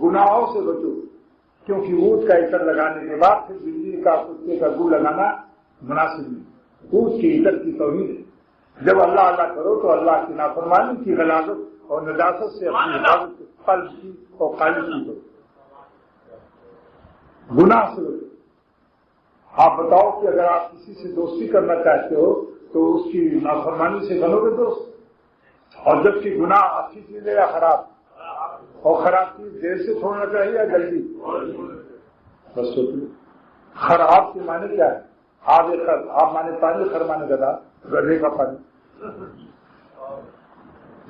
گناہوں سے بچو، کیونکہ اونٹ کا عطر لگانے کے بعد پھر بلی کا کتے کا گو لگانا مناسب نہیں۔ اونٹ کے عطر کی توہین ہے۔ جب اللہ اللہ کرو تو اللہ کی نافرمانی کی غلاظت اور نجاست سے اپنی حفاظت قلب کی اور خالص کی کرو، گناہ سے بچو۔ آپ بتاؤ کہ اگر آپ کسی سے دوستی کرنا چاہتے ہو تو اس کی نافرمانی سے بنو گے دوست؟ اور جبکہ گناہ اچھی چیز ہے یا خراب؟ اور خراب چیز دیر سے چھوڑنا چاہیے یا جلدی؟ بس سوچو، خراب کے معنی کیا ہے؟ آپ مانے پانی، خر مانے گدا، گدھے کا پانی۔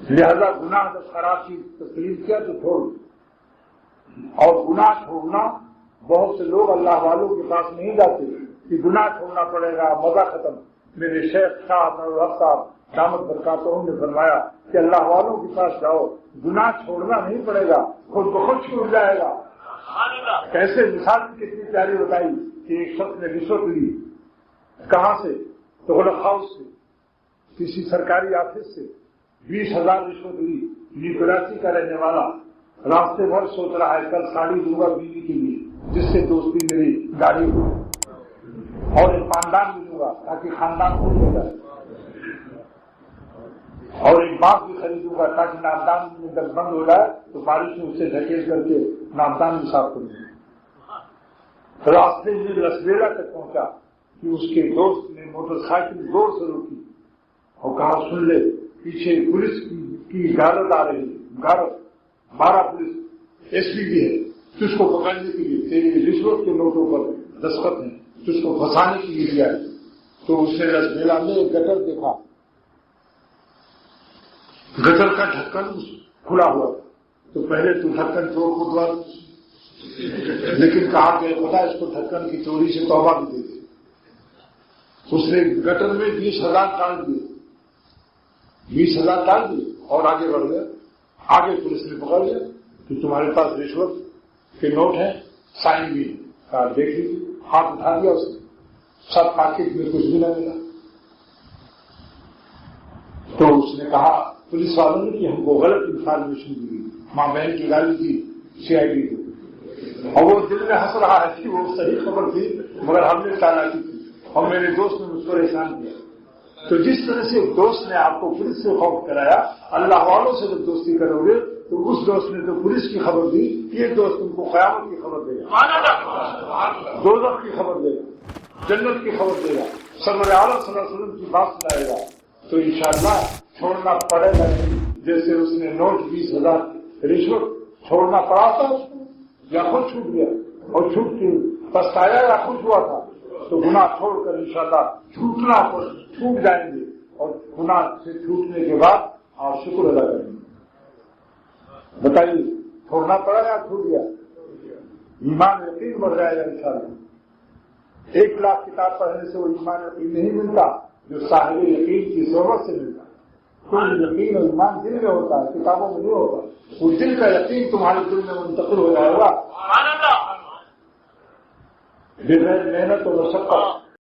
لہذا گناہ جب خراب چیز تسلیم کیا تو چھوڑ۔ اور گناہ چھوڑنا، بہت سے لوگ اللہ والوں کے پاس نہیں جاتے کہ گناہ چھوڑنا پڑے گا، مزہ ختم۔ میرے شیخ صاحب صاحب دامت برکاتہم نے فرمایا کہ اللہ والوں کے پاس جاؤ، گناہ چھوڑنا نہیں پڑے گا، خود بخود چھوٹ جائے گا۔ کیسے؟ مثال کتنی پیاری بتائی کہ ایک شخص نے رشوت لی، کہاں سے؟ تغلق ہاؤس سے، کسی سرکاری آفس سے 20,000 رشوت لی۔ کراچی کا رہنے والا، راستے بھر سوچ رہا ہے کل ساڑی دوں گا بیوی کے لیے جس سے دوستی میری گاڑی ہو، اور ایک خاندان بھی دوں گا تاکہ خاندان کو ہو جائے، اور ایک باغ بھی خریدوں گا تاکہ نامدان میں جب بند ہو جائے تو بارش میں اسے دھکیل کر کے نامدان بھی صاف کروں گا۔ راستے میں لسبیلا تک پہنچا کہ اس کے دوست نے موٹر سائیکل زور سے روکی اور کہا سن لے، پیچھے پولیس کی غارت آ رہی ہے، غارت 12 پولیس ایس پی بھی ہے، تجھ کو پکڑنے کے لیے تیری رشوت کے نوٹوں پر دستخط ہیں، تجھ کو پھنسانے کے لیے دیا ہے۔ تو اس نے لسبیلا میں ایک گٹر دیکھا، گٹر کا ڈھکن کھلا ہوا تھا، تو پہلے تو ڈھکن چور کو دوار، لیکن کہا کہ خدا اس کو ڈھکن کی چوری سے توبہ بھی دے دے۔ اس نے گٹر میں 20,000 ڈال دیے، 20,000 ڈال دیے اور آگے بڑھ گیا۔ آگے پولیس نے پکڑ لیا کہ تمہارے پاس رشوت کے نوٹ ہیں، سائن بھی ہے، کہا دیکھ لیجیے۔ ہاتھ اٹھا دیا اس نے، سب پاکٹ میں کچھ بھی نہ ملا۔ تو اس نے کہا پولیس والوں نے کہ ہم کو غلط انفارمیشن دی گئی، ماں بہن کی گالی دی CID کو، اور وہ دل میں ہنس رہا ہے کہ وہ صحیح خبر تھی مگر ہم نے چالاکی کی اور میرے دوست نے مجھ کو احسان کیا۔ تو جس طرح سے دوست نے آپ کو پولیس سے خوف کرایا، اللہ والوں سے جب دوستی کرو گے تو اس دوست نے تو پولیس کی خبر دی، یہ دوست تم کو قیامت کی خبر دے گا، دوزخ کی خبر دے گا، جنت کی خبر دے گا، سرور عالم صلی اللہ علیہ وسلم کی بات سنائے گا۔ تو انشاءاللہ چھوڑنا پڑے گا نہیں، جیسے اس نے نوٹ 20,000 رشوت چھوڑنا پڑا تھا اس کو، یا خود چھوٹ گیا اور چھوٹ کے پچھتایا یا خوش ہوا تھا، تو گناہ چھوڑ کر انشاءاللہ چھوٹ جائیں گے، اور گناہ سے چھوٹنے کے بعد آپ شکر ادا کریں گے۔ بتائیے چھوڑنا پڑا یا چھوٹ گیا؟ ایمان یقین بڑھ جائے گا انشاءاللہ۔ 1,00,000 کتاب پڑھنے سے وہ ایمان یقین نہیں ملتا جو صاحب یقین کی صحبت سے ملتا ہے۔ کوئی یقین اور ایمان دل میں ہوتا ہے، کتابوں میں نہیں ہوتا۔ وہ دل کا یقین تمہارے دل میں منتقل ہو جائے گا بغیر محنت اور مشقت۔